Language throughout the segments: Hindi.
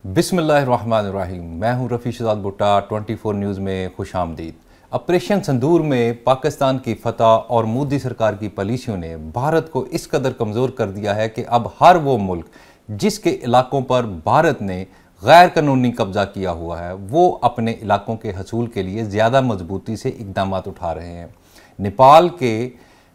बिस्मिल्लाहिर्रहमानिर्रहीम। मैं हूं रफ़ी शहजाद भुट्टा। 24 न्यूज़ में खुश आमदीद। ऑपरेशन संदूर में पाकिस्तान की फतह और मोदी सरकार की पॉलिसियों ने भारत को इस कदर कमज़ोर कर दिया है कि अब हर वो मुल्क जिसके इलाकों पर भारत ने गैर कानूनी कब्जा किया हुआ है वो अपने इलाकों के हसूल के लिए ज़्यादा मजबूती से इकदाम उठा रहे हैं। नेपाल के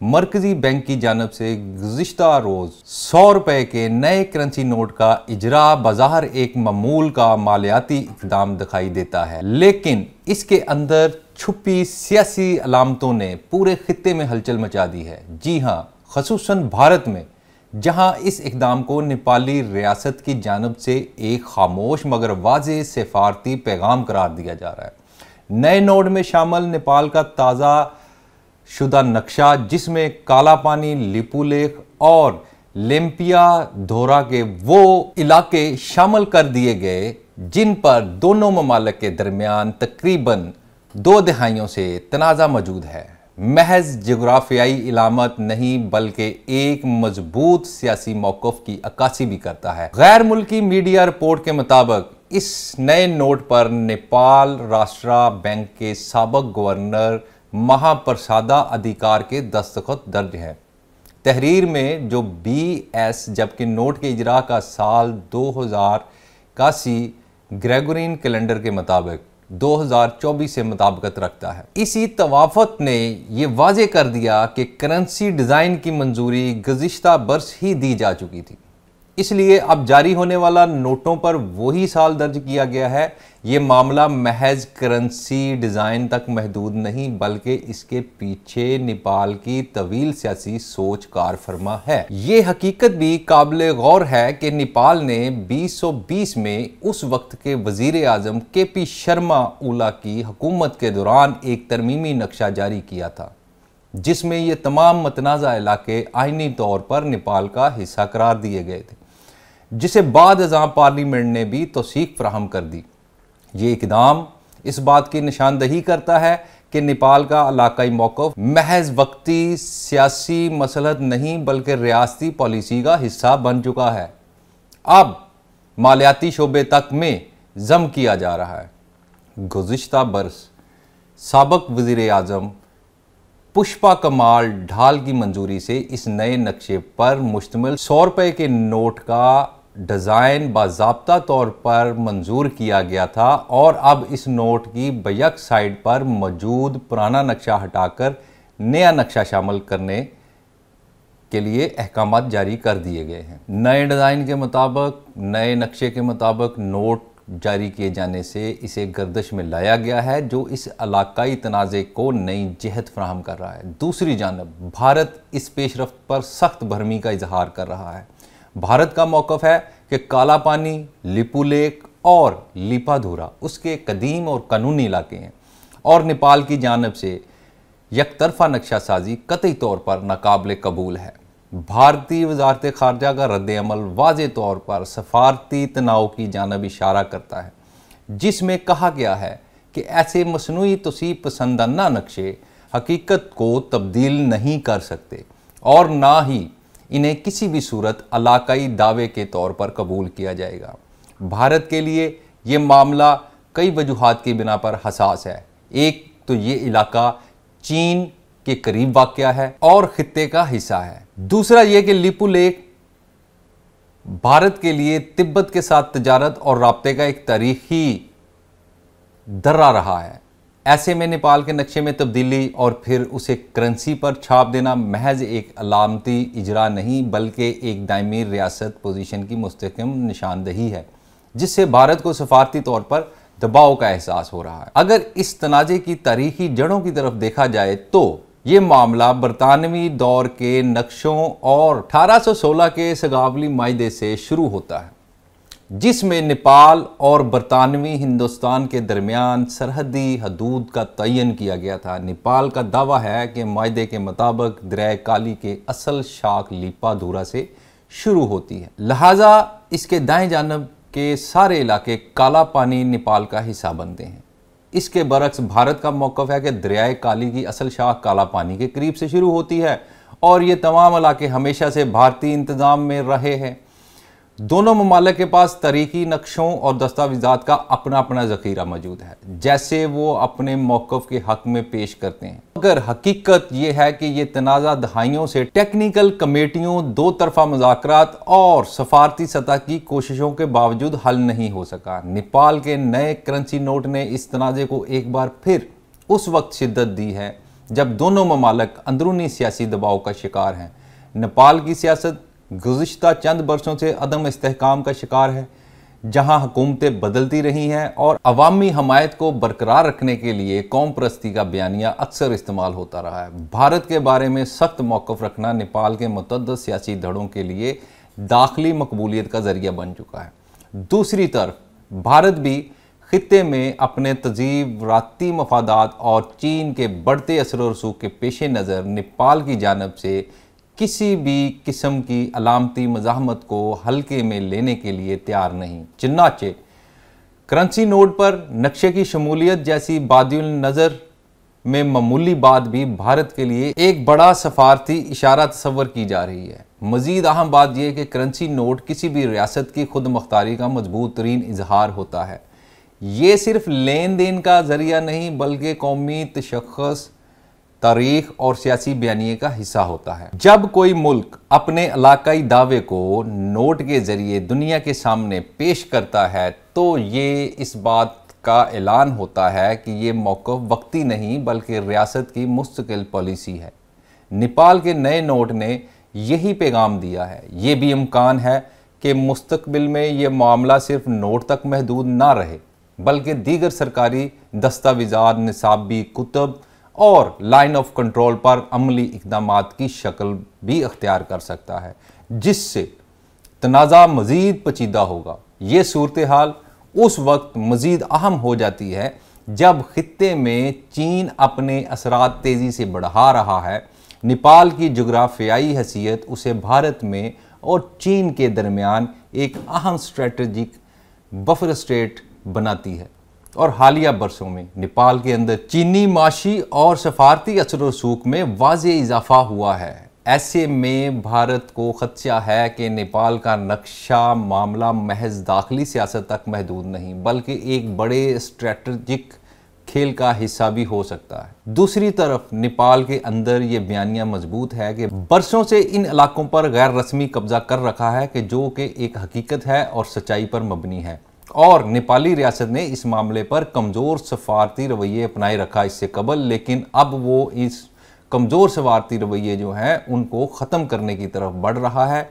मरकजी बैंक की जानब से गुज़िश्ता रोज़ 100 रुपए के नए करेंसी नोट का इजरा बज़ाहिर एक मामूल का मालियाती इक़दाम दिखाई देता है, लेकिन इसके अंदर छुपी सियासी अलामतों ने पूरे खित्ते में हलचल मचा दी है। जी हाँ, ख़ुसूसन भारत में, जहाँ इस इक़दाम को नेपाली रियासत की जानब से एक खामोश मगर वाज़ेह सफारती पैगाम करार दिया जा रहा है। नए नोट में शामिल नेपाल का ताज़ा शुदा नक्शा, जिसमें काला पानी, लिपुलेख और लेम्पिया धोरा के वो इलाके शामिल कर दिए गए जिन पर दोनों ममालिक के दरमियान तकरीबन 2 दहाइयों से तनाज़ा मौजूद है, महज जोग्राफियाई इलामत नहीं बल्कि एक मजबूत सियासी मौक़िफ़ की अक्कासी भी करता है। गैर मुल्की मीडिया रिपोर्ट के मुताबिक इस नए नोट पर नेपाल राष्ट्र बैंक के साबिक़ गवर्नर महाप्रसादा अधिकार के दस्तखत दर्ज हैं। तहरीर में जो BS जबकि नोट के इजरा का साल 2081 ग्रेगोरियन कैलेंडर के मुताबिक 2024 से मुताबिकत रखता है। इसी तवाफ़त ने यह वाज़ेह कर दिया कि करेंसी डिज़ाइन की मंजूरी गुज़िश्ता बरस ही दी जा चुकी थी, इसलिए अब जारी होने वाला नोटों पर वही साल दर्ज किया गया है। ये मामला महज करेंसी डिज़ाइन तक महदूद नहीं बल्कि इसके पीछे नेपाल की तवील सियासी सोच कार फरमा है। ये हकीकत भी काबिल गौर है कि नेपाल ने 2020 में उस वक्त के वज़ीर आज़म KP शर्मा ओली की हुकूमत के दौरान एक तरमीमी नक्शा जारी किया था, जिसमें ये तमाम मतनाज़ा इलाके आइनी तौर पर नेपाल का हिस्सा करार दिए गए थे, जिसे बाद अज़ां पार्लियामेंट ने भी तौसीक़ फराहम कर दी। ये इक़दाम इस बात की निशानदही करता है कि नेपाल का इलाकाई मौक़िफ़ महज वक्ती सियासी मसलहत नहीं बल्कि रियासती पॉलिसी का हिस्सा बन चुका है। अब मालियाती शोबे तक में जम किया जा रहा है। गुज़िश्ता बरस साबिक़ वज़ीर आज़म पुष्पा कमाल ढाल की मंजूरी से इस नए नक्शे पर मुश्तमिल 100 रुपए के नोट का डिज़ाइन बाज़ाब्ता तौर पर मंजूर किया गया था और अब इस नोट की बैक साइड पर मौजूद पुराना नक्शा हटाकर नया नक्शा शामिल करने के लिए अहकामात जारी कर दिए गए हैं। नए डिज़ाइन के मुताबिक, नए नक्शे के मुताबिक नोट जारी किए जाने से इसे गर्दिश में लाया गया है, जो इस इलाकाई तनाज़े को नई जहत फराहम कर रहा है। दूसरी जानब भारत इस पेशरफ्त पर सख्त भरमी का इजहार कर रहा है। भारत का मौक़िफ़ है कि काला पानी, लिपुलेख और लिपाधुरा उसके कदीम और कानूनी इलाके हैं और नेपाल की जानब से यकतरफा नक्शा साजी कतई तौर पर नाकाबिल कबूल है। भारतीय वज़ारत ख़ारजा का रद्द-ए-अमल वाज़ेह तौर पर सफ़ारती तनाव की जानब इशारा करता है, जिसमें कहा गया है कि ऐसे मसनूई तौसीफ़ पसंदाना नक्शे हकीकत को तब्दील नहीं कर सकते और ना ही इन्हें किसी भी सूरत इलाकाई दावे के तौर पर कबूल किया जाएगा। भारत के लिए ये मामला कई वजूहात की बिना पर हसास है। एक तो ये इलाका चीन के करीब वाक़या है और खित्ते का हिस्सा है। दूसरा ये कि लिपुलेख भारत के लिए तिब्बत के साथ तजारत और राब्ते का एक तारीखी दर्रा रहा है। ऐसे में नेपाल के नक्शे में तब्दीली और फिर उसे करेंसी पर छाप देना महज एक अलामती इजरा नहीं बल्कि एक दायमी रियासत पोजीशन की मुस्तहकम निशानदही है, जिससे भारत को सफारती तौर पर दबाव का एहसास हो रहा है। अगर इस तनाज़े की तारीखी जड़ों की तरफ देखा जाए तो ये मामला बरतानवी दौर के नक्शों और 1816 के सगावली मायदे से शुरू होता है, जिसमें नेपाल और बरतानवी हिंदुस्तान के दरमियान सरहदी हदूद का तयन किया गया था। नेपाल का दावा है कि मायदे के मुताबिक दरिया काली के असल शाख लिपाधुरा से शुरू होती है, लिहाजा इसके दाएं जानब के सारे इलाके काला पानी नेपाल का हिस्सा बनते हैं। इसके बरक्स भारत का मौक़िफ़ है कि दरियाए काली की असल शाख काला पानी के करीब से शुरू होती है और ये तमाम इलाके हमेशा से भारतीय इंतज़ाम में रहे हैं। दोनों ममालिक के पास तारीखी नक्शों और दस्तावेजात का अपना अपना जखीरा मौजूद है, जैसे वो अपने मौक़िफ़ के हक में पेश करते हैं। अगर हकीकत ये है कि ये तनाज़ा दहाइयों से टेक्निकल कमेटियों, दो तरफा मुज़ाकरात और सफारती सतह की कोशिशों के बावजूद हल नहीं हो सका। नेपाल के नए करेंसी नोट ने इस तनाज़े को एक बार फिर उस वक्त शिद्दत दी है जब दोनों ममालिक अंदरूनी सियासी दबाव का शिकार हैं। नेपाल की सियासत गुज़िश्ता चंद बरसों से अदम इस्तेहकाम का शिकार है, जहां हुकूमतें बदलती रही हैं और अवामी हमायत को बरकरार रखने के लिए कौम परस्ती का बयानिया अक्सर इस्तेमाल होता रहा है। भारत के बारे में सख्त मौक़िफ़ रखना नेपाल के मुतअद्दिद सियासी धड़ों के लिए दाखिली मकबूलियत का ज़रिया बन चुका है। दूसरी तरफ भारत भी खित्ते में अपने तज़ीवराती मफादात और चीन के बढ़ते असर व रसूख के पेश नज़र नेपाल की जानब से किसी भी किस्म की अलामती मज़ाहमत को हल्के में लेने के लिए तैयार नहीं। चन्नाचे करेंसी नोट पर नक्शे की शमूलियत जैसी बादिल नज़र में मामूली बात भी भारत के लिए एक बड़ा सफारती इशारा तस्वर की जा रही है। मज़ीद अहम बात यह कि करेंसी नोट किसी भी रियासत की खुद मुख्तारी का मजबूत तरीन इजहार होता है। ये सिर्फ लेन देन का ज़रिया नहीं बल्कि कौमी तशख़्ख़ुस, तारीख और सियासी बयानिए का हिस्सा होता है। जब कोई मुल्क अपने इलाकाई दावे को नोट के ज़रिए दुनिया के सामने पेश करता है तो ये इस बात का ऐलान होता है कि ये मौक़िफ़ वक्ती नहीं बल्कि रियासत की मुस्तकिल पॉलिसी है। नेपाल के नए नोट ने यही पैगाम दिया है। ये भी इम्कान है कि मुस्तकबिल में ये मामला सिर्फ नोट तक महदूद ना रहे बल्कि दीगर सरकारी दस्तावेज़ात, निसाबी कुतब और लाइन ऑफ कंट्रोल पर अमली इक़दामात की शक्ल भी अख्तियार कर सकता है, जिससे तनाज़ा मज़ीद पेचीदा होगा। ये सूरत हाल उस वक्त मज़ीद अहम हो जाती है जब खित्ते में चीन अपने असरात तेज़ी से बढ़ा रहा है। नेपाल की जोग्राफियाई हैसियत उसे भारत में और चीन के दरमियान एक अहम स्ट्रेटजिक बफर स्टेट बनाती है और हालिया बरसों में नेपाल के अंदर चीनी माशी और सफारती असर रसूख में वाज़े इजाफा हुआ है। ऐसे में भारत को खदशा है कि नेपाल का नक्शा मामला महज दाखिली सियासत तक महदूद नहीं बल्कि एक बड़े स्ट्रेटजिक खेल का हिस्सा भी हो सकता है। दूसरी तरफ नेपाल के अंदर ये बयानिया मजबूत है कि बरसों से इन इलाकों पर गैर रस्मी कब्जा कर रखा है कि जो कि एक हकीकत है और सच्चाई पर मबनी है, और नेपाली रियासत ने इस मामले पर कमज़ोर सफारती रवैये अपनाए रखा इससे कबल, लेकिन अब वो इस कमज़ोर सफारती रवैये जो हैं उनको ख़त्म करने की तरफ बढ़ रहा है।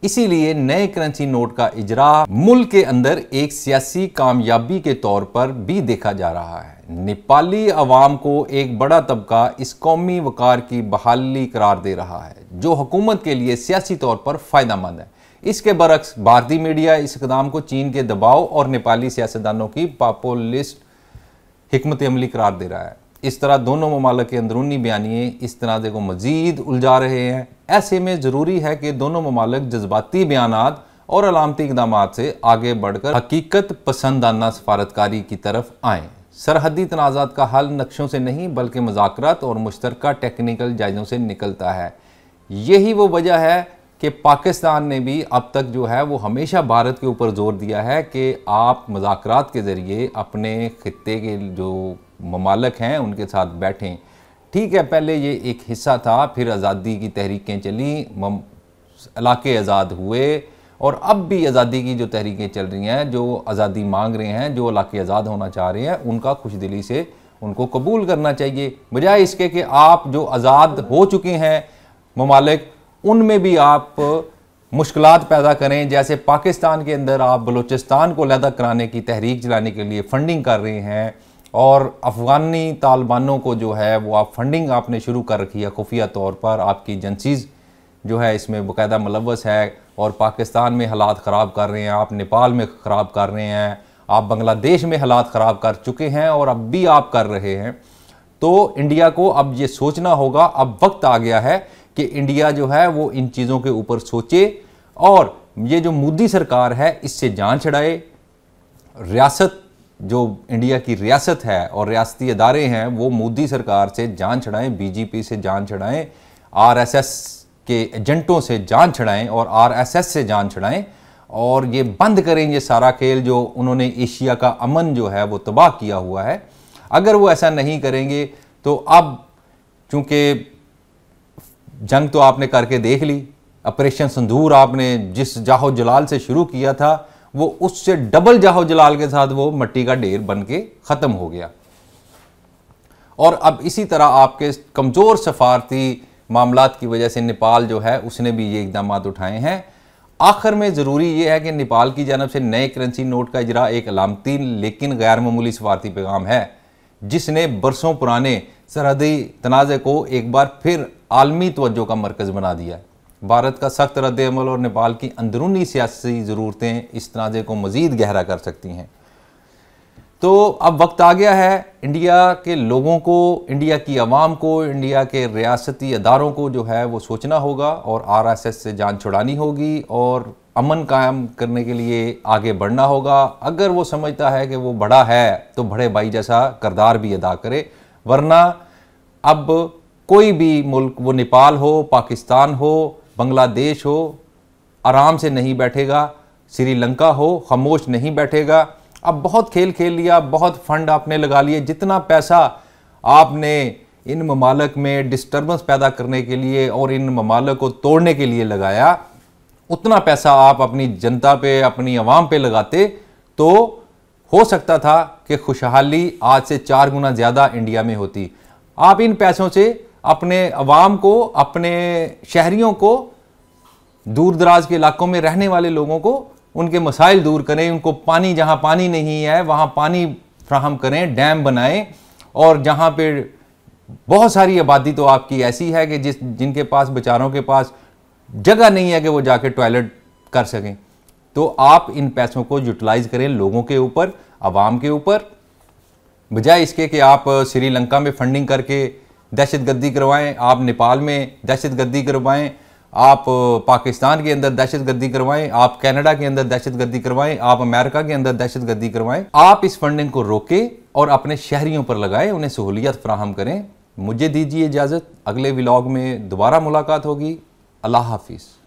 इसीलिए नए करेंसी नोट का इजरा मुल्क के अंदर एक सियासी कामयाबी के तौर पर भी देखा जा रहा है। नेपाली अवाम को एक बड़ा तबका इस कौमी वकार की बहाली करार दे रहा है जो हुकूमत के लिए सियासी तौर पर फ़ायदेमंद है। इसके बरक्स भारतीय मीडिया इस इक़दाम को चीन के दबाव और नेपाली सियासतदानों की पॉपुलिस्ट हिकमत अमली करार दे रहा है। इस तरह दोनों ममालिक के अंदरूनी बयानिए इस तनाज़े को मज़ीद उलझा रहे हैं। ऐसे में ज़रूरी है कि दोनों ममालिक जज्बाती बयानात और अलामती इक़दामात से आगे बढ़कर हकीकत पसंदाना सफारतकारी की तरफ आएँ। सरहदी तनाज़ात का हल नक्शों से नहीं बल्कि मुज़ाकरात और मुश्तरका टेक्निकल जायज़ों से निकलता है। यही वो वजह है कि पाकिस्तान ने भी अब तक जो है वो हमेशा भारत के ऊपर जोर दिया है कि आप मुज़ाकरात के ज़रिए अपने खित्ते के जो ममालिक हैं उनके साथ बैठें। ठीक है, पहले ये एक हिस्सा था, फिर आज़ादी की तहरीकें चली, इलाके आज़ाद हुए और अब भी आज़ादी की जो तहरीकें चल रही हैं, जो आज़ादी मांग रहे हैं, जो इलाके आज़ाद होना चाह रहे हैं, उनका खुशदिली से उनको कबूल करना चाहिए, बजाय इसके कि आप जो आज़ाद हो चुके हैं ममालिक उनमें भी आप मुश्किलात पैदा करें। जैसे पाकिस्तान के अंदर आप बलूचिस्तान को अलहदा कराने की तहरीक चलाने के लिए फ़ंडिंग कर रहे हैं और अफ़गानी तालिबानों को जो है वो आप फंडिंग आपने शुरू कर रखी है खुफिया तौर पर। आपकी एजेंसीज़ जो है इसमें बाकायदा मुलव्वस है और पाकिस्तान में हालात ख़राब कर रहे हैं, आप नेपाल में ख़राब कर रहे हैं, आप बांग्लादेश में हालात ख़राब कर चुके हैं और अब भी आप कर रहे हैं। तो इंडिया को अब ये सोचना होगा, अब वक्त आ गया है कि इंडिया जो है वो इन चीज़ों के ऊपर सोचे और ये जो मोदी सरकार है इससे जान छड़ाए। रियासत जो इंडिया की रियासत है और रियासती अदारे हैं वो मोदी सरकार से जान छड़ाएं, बीजेपी से जान छड़ाएं, आरएसएस के एजेंटों से जान छड़ाएं और आरएसएस से जान छड़ाएं और ये बंद करें ये सारा खेल जो उन्होंने एशिया का अमन जो है वो तबाह किया हुआ है। अगर वो ऐसा नहीं करेंगे तो अब चूंकि जंग तो आपने करके देख ली, ऑपरेशन सिंदूर आपने जिस जाहो जलाल से शुरू किया था वो उससे डबल जाहो जलाल के साथ वो मिट्टी का ढेर बन के ख़त्म हो गया। और अब इसी तरह आपके कमज़ोर सफारती मामलात की वजह से नेपाल जो है उसने भी ये इक़दाम उठाए हैं। आखिर में ज़रूरी ये है कि नेपाल की जानब से नए करेंसी नोट का इजरा एक अलामती लेकिन गैर मामूली सफारती पैगाम है जिसने बरसों पुराने सरहदी तनाज़े को एक बार फिर आलमी तवज्जो का मरकज़ बना दिया है। भारत का सख्त रद्द-ए-अमल और नेपाल की अंदरूनी सियासी ज़रूरतें इस तनाज़े को मज़ीद गहरा कर सकती हैं। तो अब वक्त आ गया है इंडिया के लोगों को, इंडिया की आवाम को, इंडिया के रियासती अदारों को जो है वो सोचना होगा और RSS से जान छुड़ानी होगी और अमन कायम करने के लिए आगे बढ़ना होगा। अगर वो समझता है कि वो बड़ा है तो बड़े भाई जैसा किरदार भी अदा करे, वरना अब कोई भी मुल्क, वो नेपाल हो, पाकिस्तान हो, बांग्लादेश हो, आराम से नहीं बैठेगा, श्रीलंका हो, खामोश नहीं बैठेगा। अब बहुत खेल खेल लिया, बहुत फंड आपने लगा लिए, जितना पैसा आपने इन ममालिक में डिस्टर्बेंस पैदा करने के लिए और इन ममालिक को तोड़ने के लिए लगाया, उतना पैसा आप अपनी जनता पे, अपनी आवाम पे लगाते तो हो सकता था कि खुशहाली आज से 4 गुना ज़्यादा इंडिया में होती। आप इन पैसों से अपने अवाम को, अपने शहरियों को, दूर दराज के इलाकों में रहने वाले लोगों को उनके मसाइल दूर करें, उनको पानी, जहाँ पानी नहीं है वहाँ पानी फ्राहम करें, डैम बनाएं। और जहाँ पे बहुत सारी आबादी तो आपकी ऐसी है कि जिनके पास, बेचारों के पास जगह नहीं है कि वो जाके टॉयलेट कर सकें, तो आप इन पैसों को यूटिलाइज करें लोगों के ऊपर, आवाम के ऊपर, बजाय इसके कि आप श्रीलंका में फंडिंग करके दहशतगर्दी करवाएं, आप नेपाल में दहशतगर्दी करवाएं, आप पाकिस्तान के अंदर दहशतगर्दी करवाएं, आप कनाडा के अंदर दहशतगर्दी करवाएं, आप अमेरिका के अंदर दहशतगर्दी करवाएं। आप इस फंडिंग को रोकें और अपने शहरियों पर लगाएं, उन्हें सहूलियत फराहम करें। मुझे दीजिए इजाज़त, अगले व्लॉग में दोबारा मुलाकात होगी। अल्लाह हाफिज़।